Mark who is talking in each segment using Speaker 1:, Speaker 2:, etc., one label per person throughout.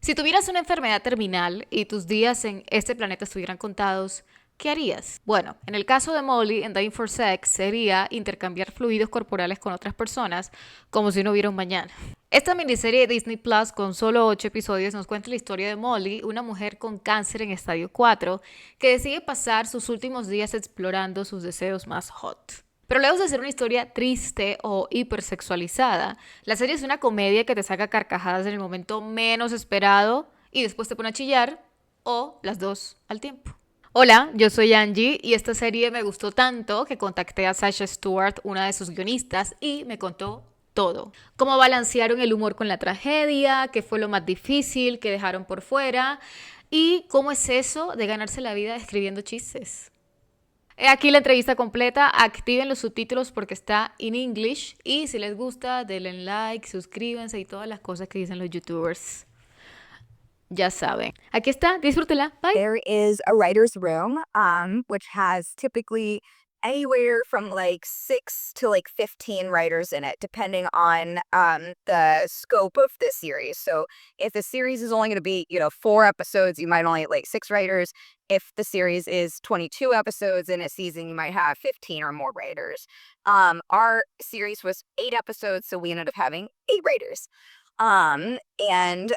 Speaker 1: Si tuvieras una enfermedad terminal y tus días en este planeta estuvieran contados, ¿qué harías? Bueno, en el caso de Molly en Dying for Sex sería intercambiar fluidos corporales con otras personas como si no hubiera un mañana. Esta miniserie de Disney Plus con solo 8 episodios nos cuenta la historia de Molly, una mujer con cáncer en estadio 4 que decide pasar sus últimos días explorando sus deseos más hot. Pero lejos de ser una historia triste o hipersexualizada, la serie es una comedia que te saca carcajadas en el momento menos esperado y después te pone a chillar, o las dos al tiempo. Hola, yo soy Angie y esta serie me gustó tanto que contacté a Sasha Stewart, una de sus guionistas, y me contó todo. Cómo balancearon el humor con la tragedia, qué fue lo más difícil que dejaron por fuera y cómo es eso de ganarse la vida escribiendo chistes. He aquí la entrevista completa, activen los subtítulos porque está en English y si les gusta denle like, suscríbanse y todas las cosas que dicen los youtubers. Ya saben. Aquí está, disfrútela. Bye.
Speaker 2: There is a writer's room, which has typically anywhere from like 6 to like 15 writers in it, depending on the scope of the series. So if the series is only going to be, 4 episodes, you might only have like 6 writers. If the series is 22 episodes in a season, you might have 15 or more writers. Our series was 8 episodes, so we ended up having 8 writers. And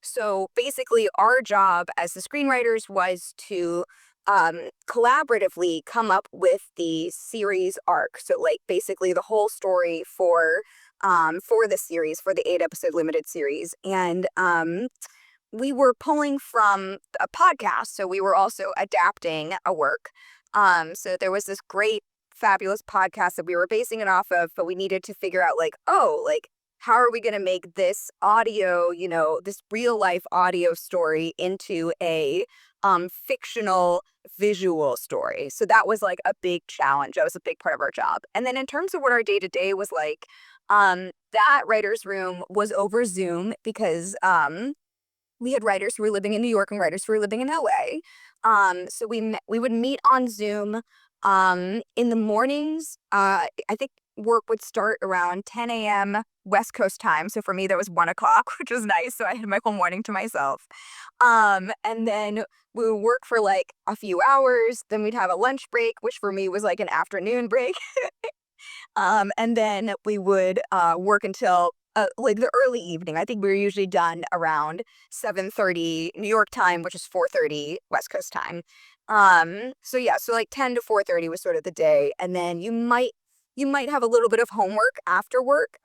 Speaker 2: so basically, our job as the screenwriters was to collaboratively come up with the series arc. So, like, basically, the whole story for the series, for the 8 episode limited series, and we were pulling from a podcast, so we were also adapting a work. So there was this great, fabulous podcast that we were basing it off of, but we needed to figure out, like, oh, like, how are we going to make this audio, this real life audio story into a fictional visual story? So that was like a big challenge. That was a big part of our job. And then in terms of what our day to day was like, that writer's room was over Zoom because we had writers who were living in New York and writers who were living in LA. So we would meet on Zoom in the mornings. I think work would start around 10 a.m. West Coast time. So for me, that was 1 o'clock, which was nice. So I had my whole morning to myself. And then we would work for like a few hours. Then we'd have a lunch break, which for me was like an afternoon break. And then we would work until like the early evening. I think we were usually done around 7:30 New York time, which is 4:30 West Coast time. So yeah, so like 10 to 4:30 was sort of the day, and then you might have a little bit of homework after work,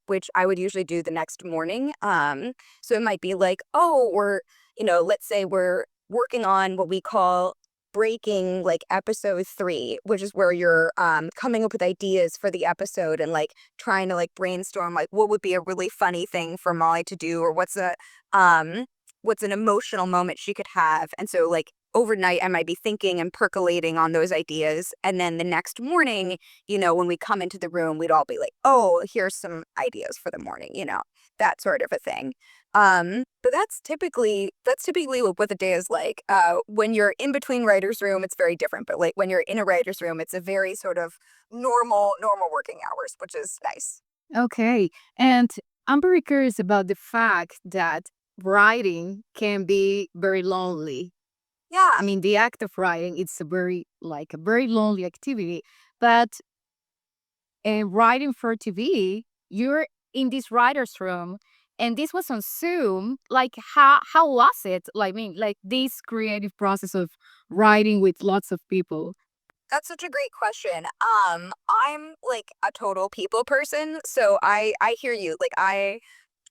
Speaker 2: which I would usually do the next morning. So it might be like, oh, let's say we're working on what we call breaking like episode 3, which is where you're coming up with ideas for the episode and like trying to like brainstorm like what would be a really funny thing for Molly to do, or what's an emotional moment she could have. And so like overnight I might be thinking and percolating on those ideas, and then the next morning, when we come into the room, we'd all be like, oh, here's some ideas for the morning, that sort of a thing. But that's typically what the day is like. When you're in between writers' room, it's very different. But like when you're in a writer's room, it's a very sort of normal working hours, which is nice.
Speaker 3: Okay. And I'm very curious about the fact that writing can be very lonely.
Speaker 2: Yeah.
Speaker 3: I mean, the act of writing, it's a very lonely activity. But writing for TV, you're in this writer's room, and this was on Zoom. Like, how was it? Like, I mean, like this creative process of writing with lots of people.
Speaker 2: That's such a great question. I'm like a total people person, so I hear you. Like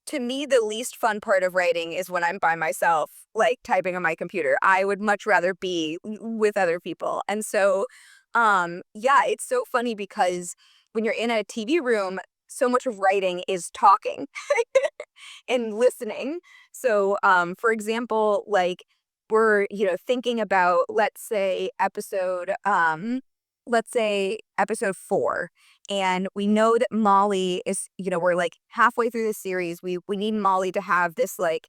Speaker 2: to me, the least fun part of writing is when I'm by myself, like typing on my computer. I would much rather be with other people. And so, yeah, it's so funny because when you're in a TV room, so much of writing is talking and listening. So, for example, like we're, thinking about, let's say episode 4, and we know that Molly is, we're like halfway through the series. We need Molly to have this like,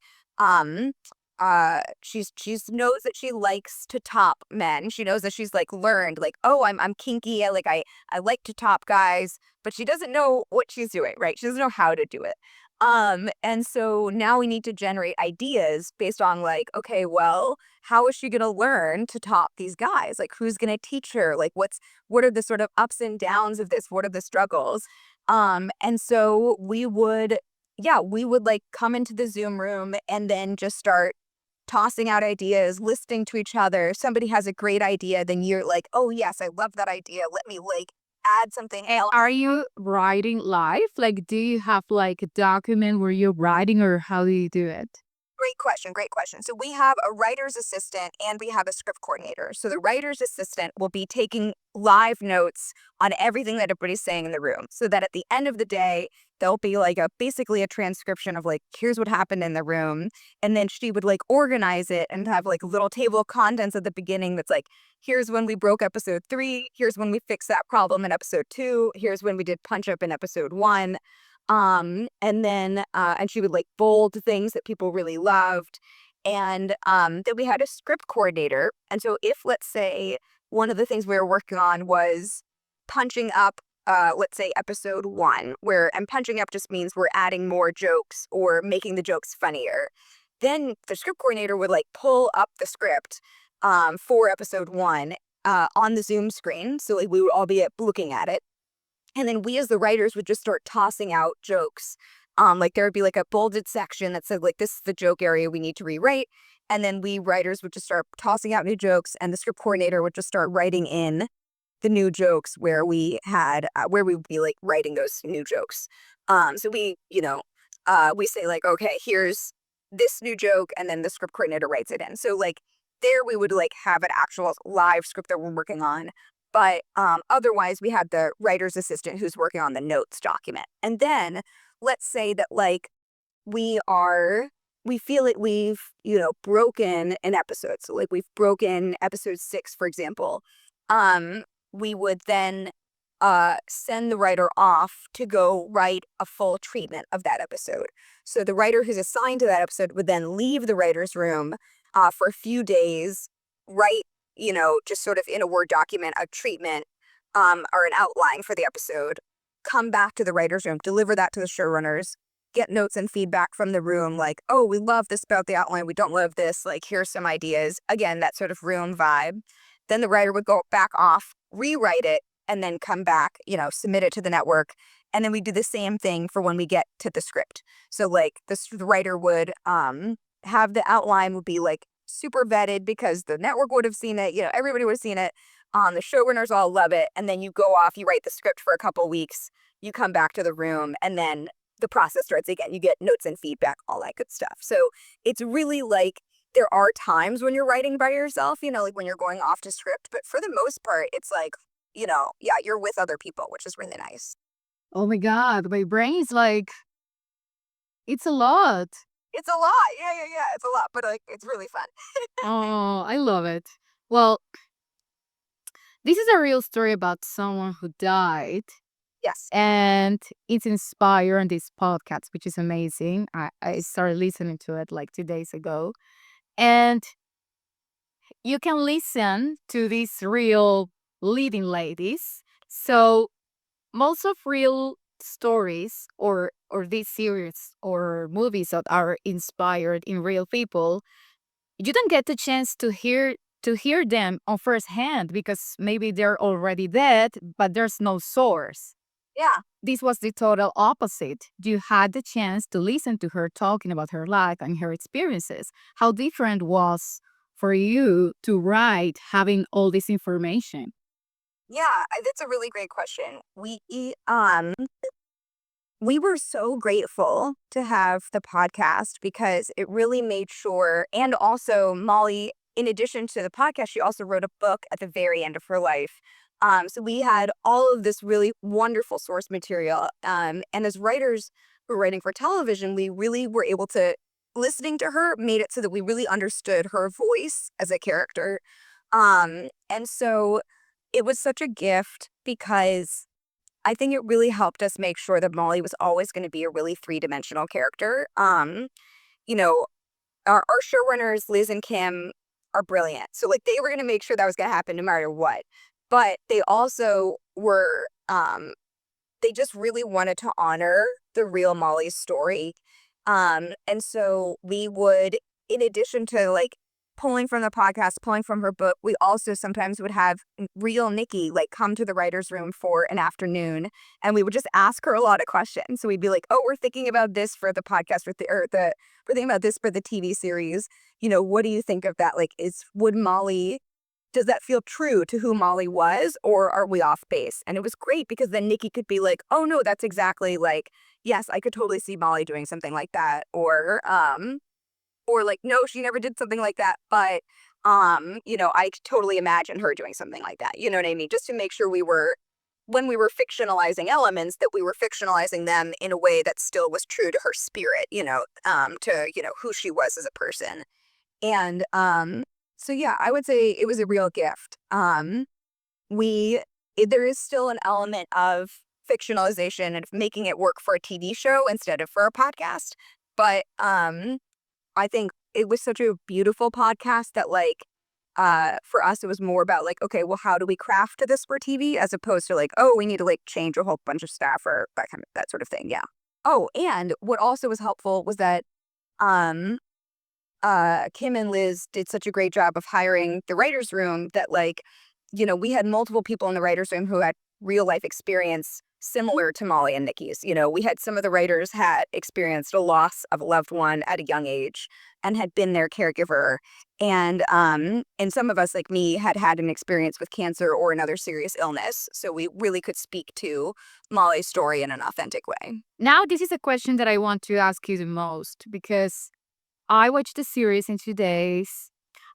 Speaker 2: she's knows that she likes to top men. She knows that she's like learned like, oh, I'm kinky. I like to top guys, but she doesn't know what she's doing, right? She doesn't know how to do it. And so now we need to generate ideas based on like, okay, well, how is she going to learn to top these guys? Like, who's going to teach her? Like, what are the sort of ups and downs of this? What are the struggles? And so we would like come into the Zoom room and then just start tossing out ideas, listening to each other. Somebody has a great idea, then you're like, oh yes, I love that idea. Let me like add something else.
Speaker 3: Are you writing live? Like, do you have like a document where you're writing, or how do you do it?
Speaker 2: Great question. Great question. So we have a writer's assistant and we have a script coordinator. So the writer's assistant will be taking live notes on everything that everybody's saying in the room, so that at the end of the day, there'll be like basically a transcription of like, here's what happened in the room. And then she would like organize it and have like a little table of contents at the beginning that's like, here's when we broke episode 3. Here's when we fixed that problem in episode 2. Here's when we did punch up in episode 1. And then and she would like bold things that people really loved. And then we had a script coordinator. And so if, let's say, one of the things we were working on was punching up let's say episode 1, and punching up just means we're adding more jokes or making the jokes funnier, then the script coordinator would like pull up the script for episode 1 on the Zoom screen. So like we would all be looking at it. And then we as the writers would just start tossing out jokes. Like there would be like a bolded section that said like, this is the joke area we need to rewrite. And then we writers would just start tossing out new jokes, and the script coordinator would just start writing in the new jokes where we would be like writing those new jokes. So we say like, okay, here's this new joke, and then the script coordinator writes it in. So like there we would like have an actual live script that we're working on. But otherwise, we had the writer's assistant who's working on the notes document. And then let's say that like we feel that we've, broken an episode. So like we've broken episode 6, for example. We would then send the writer off to go write a full treatment of that episode. So the writer who's assigned to that episode would then leave the writer's room for a few days, write, just sort of in a Word document, a treatment or an outline for the episode, come back to the writer's room, deliver that to the showrunners, get notes and feedback from the room, like, oh, we love this about the outline, we don't love this, like, here's some ideas. Again, that sort of room vibe. Then the writer would go back off, rewrite it, and then come back, submit it to the network. And then we do the same thing for when we get to the script. So like the writer would have the outline would be like super vetted because the network would have seen it, everybody would have seen it. The showrunners all love it. And then you go off, you write the script for a couple weeks, you come back to the room, and then the process starts again. You get notes and feedback, all that good stuff. So it's really like, there are times when you're writing by yourself, like when you're going off to script, but for the most part, it's like, you're with other people, which is really nice.
Speaker 3: Oh my God, my brain is like, it's a lot.
Speaker 2: It's a lot. Yeah. It's a lot, but like, it's really fun.
Speaker 3: Oh, I love it. Well, this is a real story about someone who died,
Speaker 2: Yes.
Speaker 3: and it's inspired on this podcast, which is amazing. I started listening to it like 2 days ago. And you can listen to these real leading ladies. So most of real stories or these series or movies that are inspired in real people, you don't get the chance to hear them on first hand because maybe they're already dead, but there's no source.
Speaker 2: Yeah.
Speaker 3: This was the total opposite. You had the chance to listen to her talking about her life and her experiences. How different was for you to write having all this information?
Speaker 2: Yeah, that's a really great question. We were so grateful to have the podcast because it really made sure, and also Molly, in addition to the podcast, she also wrote a book at the very end of her life. So we had all of this really wonderful source material. And as writers who were writing for television, we really were able to, listening to her made it so that we really understood her voice as a character. And so it was such a gift because I think it really helped us make sure that Molly was always going to be a really three-dimensional character. You know, our showrunners, Liz and Kim, are brilliant. So like they were going to make sure that was going to happen no matter what. But they also were they just really wanted to honor the real Molly's story. And so we would, in addition to like pulling from the podcast, pulling from her book, we also sometimes would have real Nikki like come to the writer's room for an afternoon, and we would just ask her a lot of questions. So we'd be like, "Oh, we're thinking about this for the podcast, we're thinking about this for the TV series. You know, what do you think of that? Like, does that feel true to who Molly was, or are we off base?" And it was great because then Nikki could be like, "Oh no, that's exactly like, yes, I could totally see Molly doing something like that," or like, "No, she never did something like that, but I could totally imagine her doing something like that." You know what I mean? Just to make sure when we were fictionalizing elements, that we were fictionalizing them in a way that still was true to her spirit, to who she was as a person. And so yeah, I would say it was a real gift. We there is still an element of fictionalization and making it work for a TV show instead of for a podcast, but I think it was such a beautiful podcast that like for us it was more about like, okay, well, how do we craft this for TV as opposed to like, oh, we need to like change a whole bunch of staff or that sort of thing. Yeah. Oh, and what also was helpful was that um Kim and Liz did such a great job of hiring the writer's room that like, we had multiple people in the writer's room who had real life experience similar to Molly and Nikki's. We had some of the writers had experienced a loss of a loved one at a young age and had been their caregiver. And some of us, like me, had had an experience with cancer or another serious illness. So we really could speak to Molly's story in an authentic way.
Speaker 3: Now, this is a question that I want to ask you the most because I watched the series in 2 days.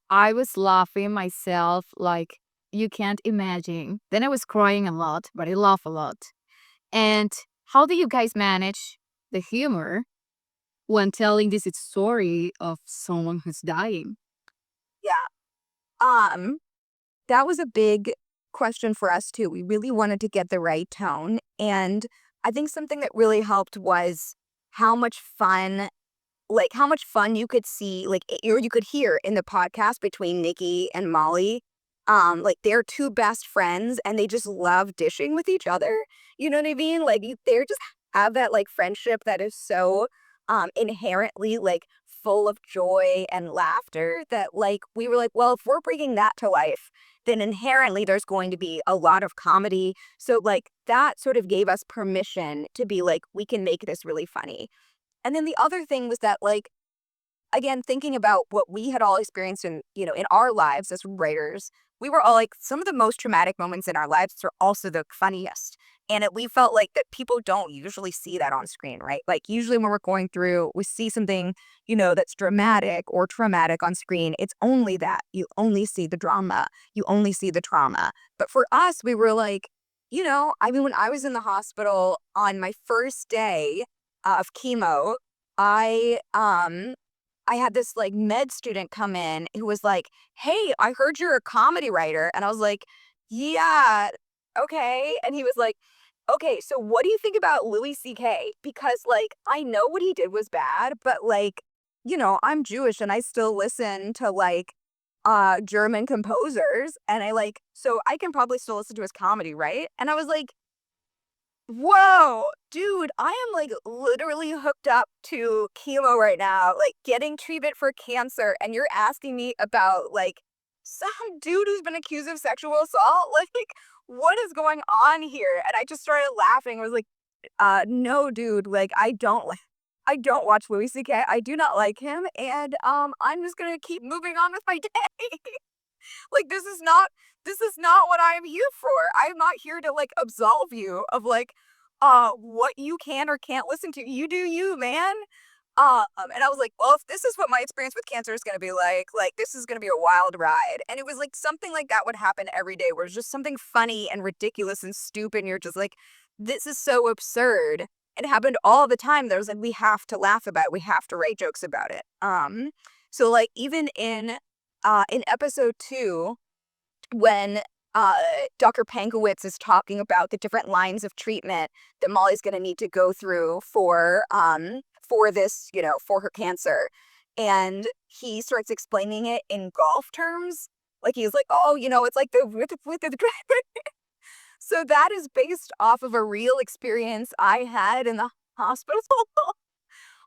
Speaker 3: I was laughing myself like you can't imagine. Then I was crying a lot, but I laugh a lot. And how do you guys manage the humor when telling this story of someone who's dying?
Speaker 2: Yeah. Um, that was a big question for us too. We really wanted to get the right tone. And I think something that really helped was how much fun how much fun you could see, or you could hear in the podcast between Nikki and Molly. Like they're two best friends and they just love dishing with each other. You know what I mean? Like they're just have that like friendship that is so inherently like full of joy and laughter that like we were like, well, if we're bringing that to life, then inherently there's going to be a lot of comedy. So like that sort of gave us permission to be like, we can make this really funny. And then the other thing was that, like, again, thinking about what we had all experienced in our lives as writers, we were all like, some of the most traumatic moments in our lives are also the funniest. And we felt like that people don't usually see that on screen, right? Like, usually when we're going through, we see something, that's dramatic or traumatic on screen. It's only that. You only see the drama, you only see the trauma. But for us, we were like, I mean, when I was in the hospital on my first day of chemo, I had this like med student come in who was like, "Hey, I heard you're a comedy writer." And I was like, "Yeah, okay." And he was like, "Okay, so what do you think about Louis C.K.? Because like I know what he did was bad, but like, I'm Jewish and I still listen to like German composers and so I can probably still listen to his comedy, right?" And I was like, whoa, dude, I am like literally hooked up to chemo right now, like getting treatment for cancer, and you're asking me about like some dude who's been accused of sexual assault? Like, what is going on here? And I just started laughing. I was like, no, dude, like I don't watch Louis C.K. I do not like him, and I'm just gonna keep moving on with my day. Like this is not what I am here for. I'm not here to like absolve you of like what you can or can't listen to. You do you, man. And I was like, well, if this is what my experience with cancer is going to be like this is going to be a wild ride. And it was like something like that would happen every day where it's just something funny and ridiculous and stupid. And you're just like, this is so absurd. It happened all the time. There was like, we have to laugh about it. We have to write jokes about it. So like even in episode 2, when Dr. Pankowitz is talking about the different lines of treatment that Molly's going to need to go through for this, for her cancer. And he starts explaining it in golf terms. Like he's like, "Oh, it's like the So that is based off of a real experience I had in the hospital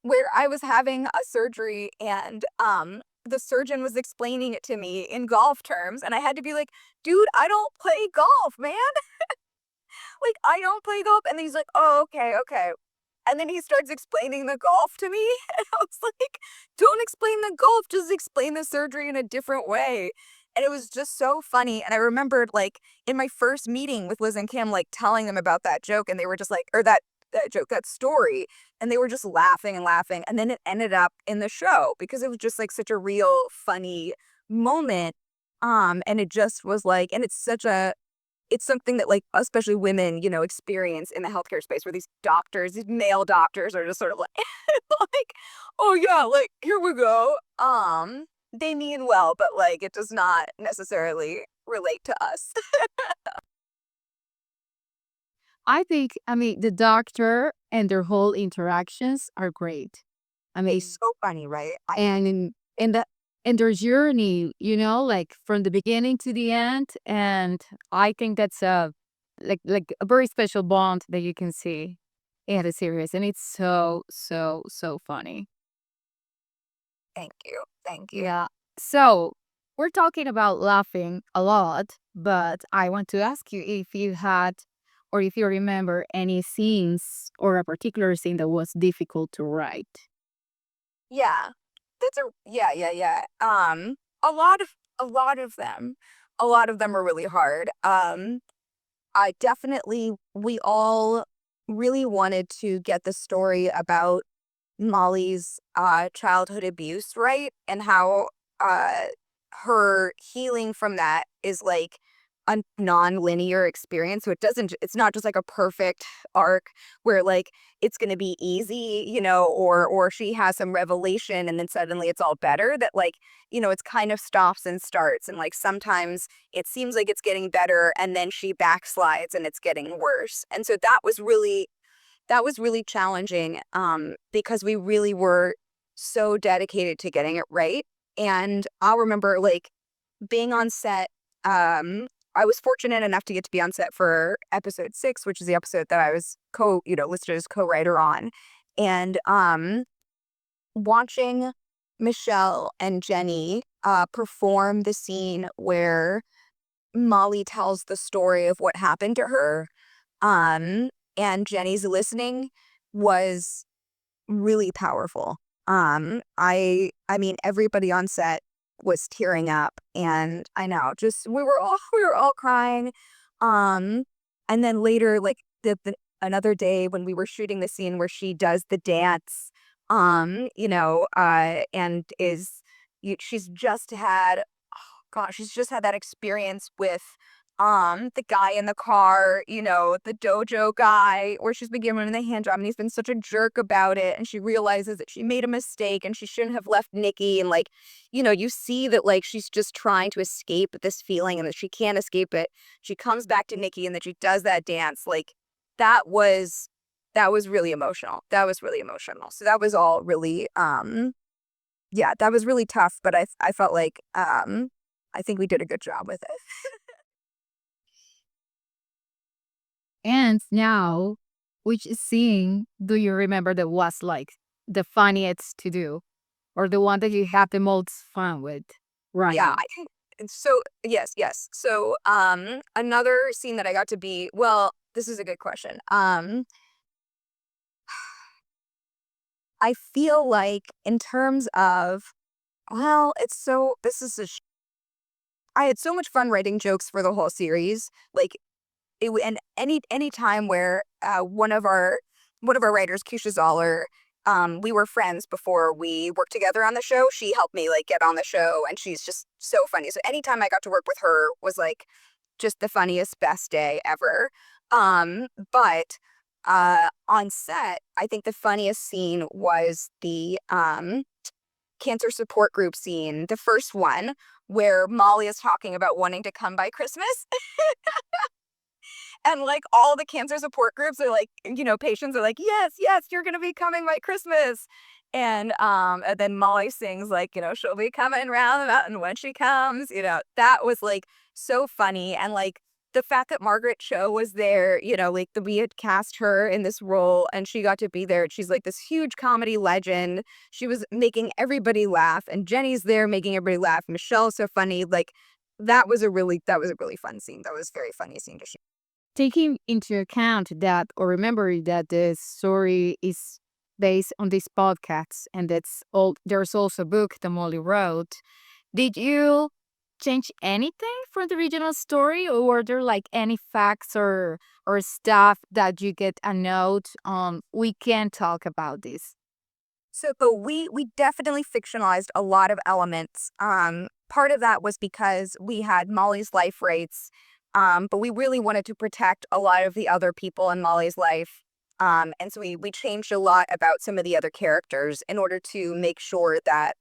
Speaker 2: where I was having a surgery and the surgeon was explaining it to me in golf terms and I had to be like, "Dude, I don't play golf, man." Like, I don't play golf. And he's like, "Oh, okay, okay." And then he starts explaining the golf to me. And I was like, "Don't explain the golf, just explain the surgery in a different way." And it was just so funny. And I remembered, like, in my first meeting with Liz and Kim, like, telling them about that joke. And they were just like, or that joke, that story. And they were just laughing and laughing. And then it ended up in the show because it was just like such a real funny moment. And it just was like, and it's something that, like, especially women, experience in the healthcare space where these doctors, these male doctors are just sort of like, like, "Oh, yeah, like, here we go." They mean well, but, like, it does not necessarily relate to us.
Speaker 3: I mean, the doctor and their whole interactions are great. I mean,
Speaker 2: It's so funny, right?
Speaker 3: and in the in their journey, like from the beginning to the end, and I think that's a like a very special bond that you can see in the series, and it's so funny.
Speaker 2: Thank you, thank you.
Speaker 3: Yeah. So we're talking about laughing a lot, but I want to ask you if you had or if you remember any scenes or a particular scene that was difficult to write.
Speaker 2: Yeah. Yeah. A lot of a lot of them. A lot of them are really hard. I definitely we all really wanted to get the story about Molly's childhood abuse right and how uh her healing from that is like a non-linear experience. So it's not just like a perfect arc where like it's going to be easy, or she has some revelation and then suddenly it's all better. That like, it's kind of stops and starts, and like sometimes it seems like it's getting better and then she backslides and it's getting worse. And so that was really challenging, because we really were so dedicated to getting it right. And I'll remember like being on set. I was fortunate enough to get to be on set for episode 6, which is the episode that I was listed as co-writer on. And watching Michelle and Jenny perform the scene where Molly tells the story of what happened to her, um, and Jenny's listening was really powerful. I mean everybody on set was tearing up, and I know just we were all crying. Um and then later like another day when we were shooting the scene where she does the dance, and she's just had, gosh, she's just had that experience with the guy in the car, the dojo guy, where she's been given the hand job and he's been such a jerk about it, and she realizes that she made a mistake and she shouldn't have left Nikki, and like, you see that like she's just trying to escape this feeling and that she can't escape it. She comes back to Nikki and that she does that dance. Like that was really emotional. That was really emotional. So that was all really yeah, that was really tough, but I felt like I think we did a good job with it.
Speaker 3: And now, which scene do you remember that was like the funniest to do, or the one that you had the most fun with? Right.
Speaker 2: Yeah, I think so. Yes. So, another scene that I got to be, well, this is a good question. I feel like in terms of, well, it's so, this is I had so much fun writing jokes for the whole series. Like and any time where one of our writers, Keisha Zoller, we were friends before we worked together on the show. She helped me like get on the show, and she's just so funny. So anytime I got to work with her was like just the funniest, best day ever. But on set, I think the funniest scene was the cancer support group scene, the first one where Molly is talking about wanting to come by Christmas. And like all the cancer support groups are like, patients are like, yes, you're gonna be coming by Christmas. And then Molly sings like, she'll be coming round the mountain when she comes. That was like so funny. And like the fact that Margaret Cho was there, like we had cast her in this role and she got to be there. She's like this huge comedy legend. She was making everybody laugh, and Jenny's there making everybody laugh. Michelle's so funny. Like that was a really fun scene. That was a very funny scene to shoot.
Speaker 3: Taking into account that, or remembering that the story is based on these podcasts, and there's also a book that Molly wrote. Did you change anything from the original story, or were there like any facts or stuff that you get a note on? We can talk about this.
Speaker 2: So we definitely fictionalized a lot of elements. Part of that was because we had Molly's life rights, but we really wanted to protect a lot of the other people in Molly's life. And so we changed a lot about some of the other characters in order to make sure that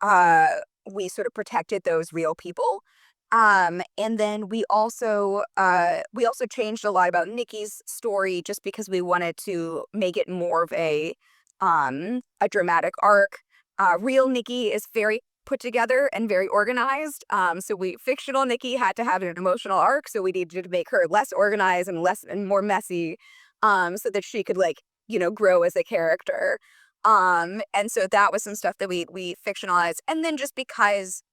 Speaker 2: uh, we sort of protected those real people. And then we also changed a lot about Nikki's story just because we wanted to make it more of a dramatic arc. Real Nikki is very put together and very organized. So fictional Nikki had to have an emotional arc, so we needed to make her less organized and more messy, so that she could grow as a character. And so that was some stuff that we fictionalized. And then just because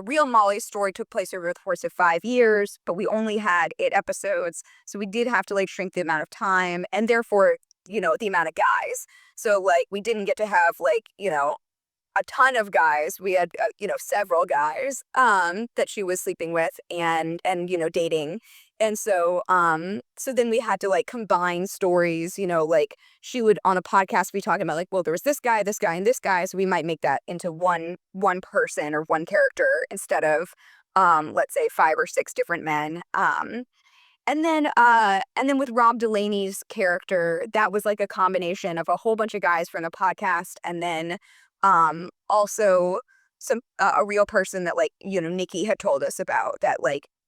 Speaker 2: real Molly's story took place over the course of 5 years, but we only had 8 episodes, so we did have to shrink the amount of time and therefore the amount of guys. So we didn't get to have a ton of guys. We had several guys that she was sleeping with and dating. And so then we had to combine stories. She would, on a podcast, be talking about well, there was this guy, and this guy, so we might make that into one person or one character instead of let's say 5 or 6 different men. And then with Rob Delaney's character, that was a combination of a whole bunch of guys from the podcast, and then also some a real person that Nikki had told us about that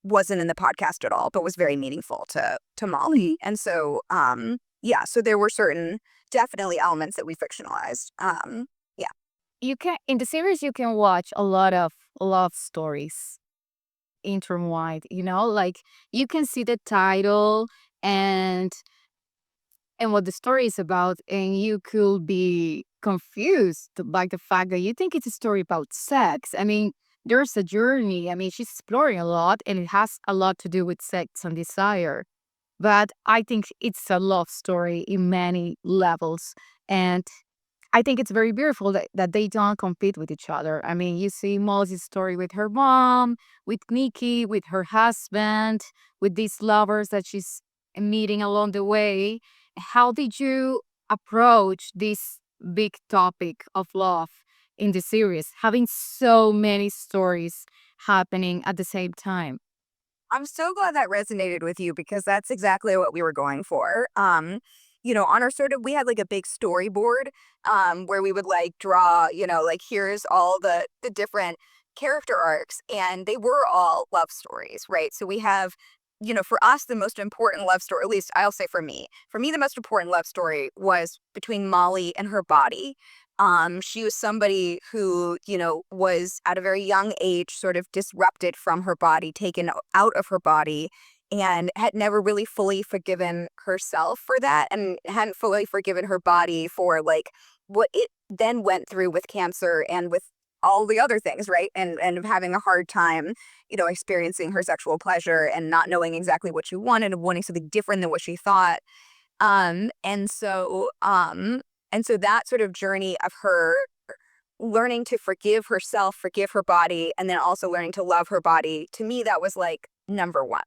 Speaker 2: wasn't in the podcast at all, but was very meaningful to Molly. And so so there were certain definitely elements that we fictionalized.
Speaker 3: You can, in the series, you can watch a lot of love stories intertwined, you can see the title and what the story is about, and you could be confused by the fact that you think it's a story about sex. I mean, there's a journey. I mean, she's exploring a lot, and it has a lot to do with sex and desire. But I think it's a love story in many levels. And I think it's very beautiful that they don't compete with each other. I mean, you see Molly's story with her mom, with Nikki, with her husband, with these lovers that she's meeting along the way. How did you approach this big topic of love in the series, having so many stories happening at the same time?
Speaker 2: I'm so glad that resonated with you because that's exactly what we were going for. On our we had a big storyboard where we would draw, here's all the different character arcs, and they were all love stories, right? So we have, for us, the most important love story, at least I'll say for me, the most important love story was between Molly and her body. She was somebody who, was at a very young age sort of disrupted from her body, taken out of her body, and had never really fully forgiven herself for that, and hadn't fully forgiven her body for what it then went through with cancer and with all the other things, right? And having a hard time, experiencing her sexual pleasure and not knowing exactly what she wanted and wanting something different than what she thought. Um, and so, um, and so that sort of journey of her learning to forgive herself, forgive her body, and then also learning to love her body, to me, that was number one.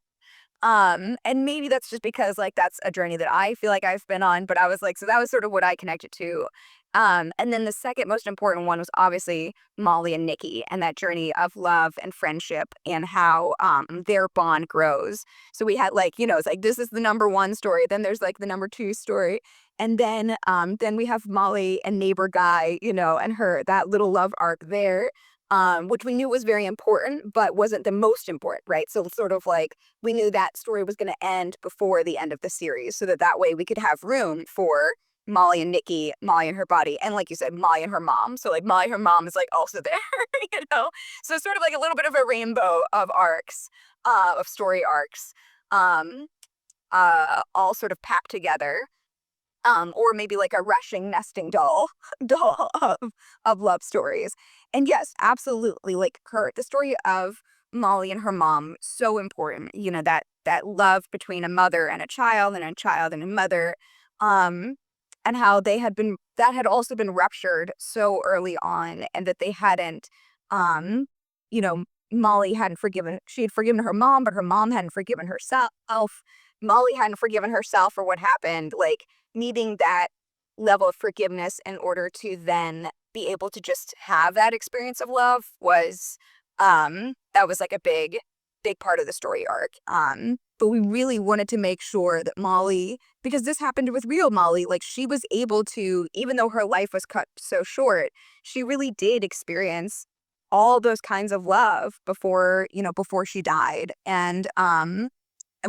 Speaker 2: And maybe that's just because that's a journey that I feel like I've been on, but I was so that was sort of what I connected to. And then the second most important one was obviously Molly and Nikki and that journey of love and friendship and how their bond grows. So we had it's this is the number one story, then there's the number two story. And then we have Molly and neighbor guy, and her that little love arc there. Which we knew was very important, but wasn't the most important, right? So sort of we knew that story was going to end before the end of the series, so that way we could have room for Molly and Nikki, Molly and her body, and like you said, Molly and her mom. So like Molly, her mom is like also there, you know? So it's sort of like a little bit of a rainbow of arcs, of story arcs, um, all sort of packed together. Or maybe like a rushing nesting doll, doll of love stories. And yes, absolutely, like the story of Molly and her mom, so important. You know, that love between a mother and a child, and a child and a mother, um, and how that had also been ruptured so early on, and that they hadn't, um, you know, Molly hadn't forgiven. She had forgiven her mom, but her mom hadn't forgiven herself. Molly hadn't forgiven herself for what happened. Like needing that level of forgiveness in order to then be able to just have that experience of love was that was like a big part of the story arc. But we really wanted to make sure that Molly, because this happened with real Molly, like she was able to, even though her life was cut so short, she really did experience all those kinds of love before she died. And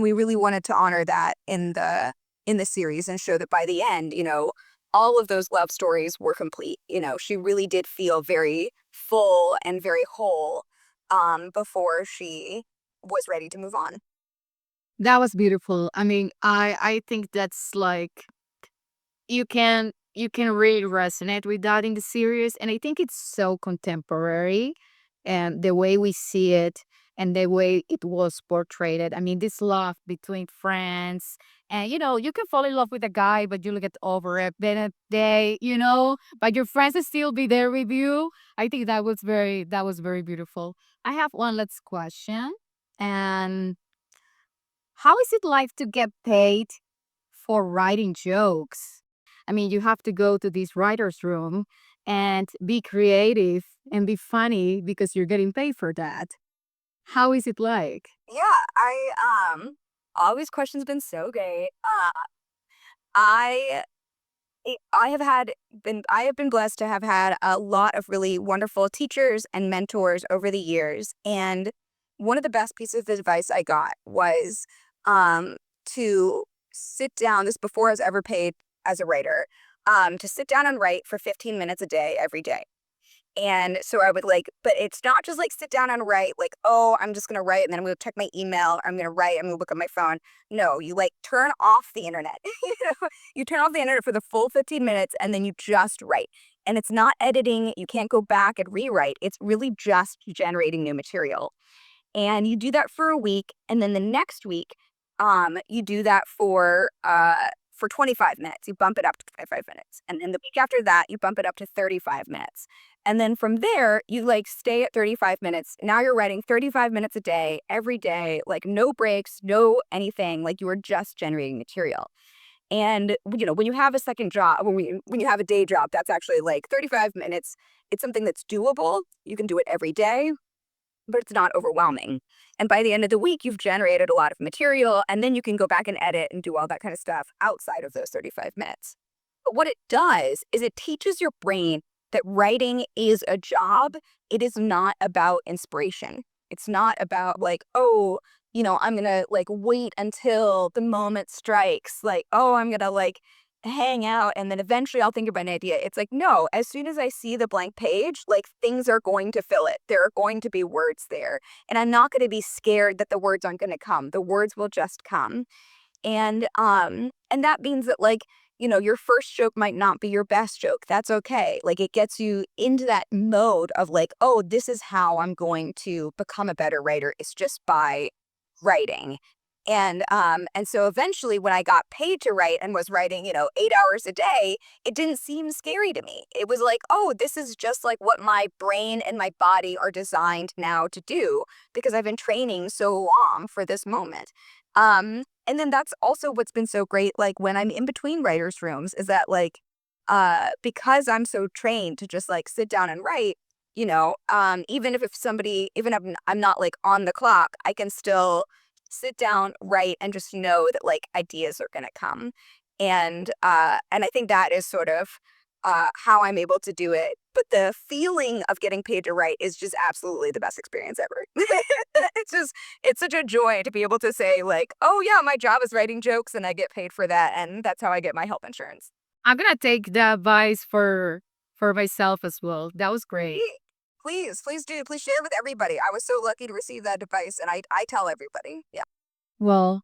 Speaker 2: we really wanted to honor that in the series and show that by the end, all of those love stories were complete. She really did feel very full and very whole before she was ready to move on.
Speaker 3: That was beautiful. I mean, I think that's like you can really resonate with that in the series, and I think it's so contemporary, and the way we see it and the way it was portrayed. I mean, this love between friends, and you can fall in love with a guy, but you'll get over it. Then a day, but your friends will still be there with you. I think that was very beautiful. I have one last question, and how is it like to get paid for writing jokes? I mean, you have to go to this writer's room and be creative and be funny because you're getting paid for that. How is it like?
Speaker 2: Yeah, all these questions been so great. I I have been blessed to have had a lot of really wonderful teachers and mentors over the years. And one of the best pieces of advice I got was um, to sit down, this before I was ever paid as a writer, to sit down and write for 15 minutes a day every day. And so I would but it's not just like sit down and write, like, oh, I'm just going to write and then I'm going to check my email. Or I'm going to write. I'm going to look at my phone. No, you turn off the internet. You turn off the internet for the full 15 minutes and then you just write. And it's not editing. You can't go back and rewrite. It's really just generating new material. And you do that for a week. And then the next week, you do that for 25 minutes. You bump it up to 25 minutes. And then the week after that, you bump it up to 35 minutes. And then from there, you stay at 35 minutes. Now you're writing 35 minutes a day, every day, no breaks, no anything. You are just generating material. And, when you have a second job, when you have a day job, that's actually 35 minutes. It's something that's doable. You can do it every day, but it's not overwhelming. And by the end of the week, you've generated a lot of material, and then you can go back and edit and do all that kind of stuff outside of those 35 minutes. But what it does is it teaches your brain that writing is a job. It is not about inspiration. It's not about oh, I'm going to wait until the moment strikes. Oh, I'm going to hang out and then eventually I'll think of an idea. It's no, as soon as I see the blank page, things are going to fill it. There are going to be words there. And I'm not going to be scared that the words aren't going to come. The words will just come. And that means that your first joke might not be your best joke. That's okay. It gets you into that mode of oh, this is how I'm going to become a better writer. It's just by writing. And so eventually when I got paid to write and was writing, 8 hours a day, it didn't seem scary to me. It was oh, this is just what my brain and my body are designed now to do because I've been training so long for this moment. And then that's also what's been so great, when I'm in between writers' rooms, is that because I'm so trained to just sit down and write, even if I'm not on the clock, I can still sit down, write, and just know that ideas are gonna come. And I think that is sort of how I'm able to do it. But the feeling of getting paid to write is just absolutely the best experience ever. It's such a joy to be able to say oh yeah, my job is writing jokes and I get paid for that, and that's how I get my health insurance.
Speaker 3: I'm gonna take the advice for myself as well. That was great.
Speaker 2: Please do. Please share with everybody. I was so lucky to receive that advice, and I tell everybody. Yeah.
Speaker 3: Well,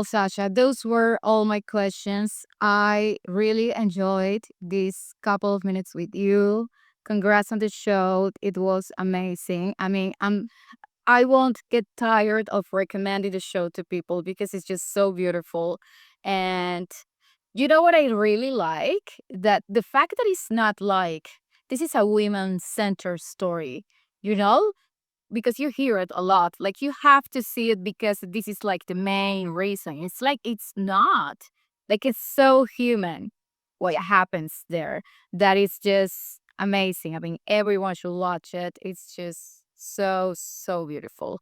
Speaker 3: Sasha, those were all my questions. I really enjoyed these couple of minutes with you. Congrats on the show. It was amazing. I mean, I won't get tired of recommending the show to people because it's just so beautiful. And you know what I really like? That the fact that it's not like this is a women centered story, you know? Because you hear it a lot. Like you have to see it because this is like the main reason. It's like it's not. Like it's so human what happens there. That is just amazing. I mean, everyone should watch it. It's just so, so beautiful.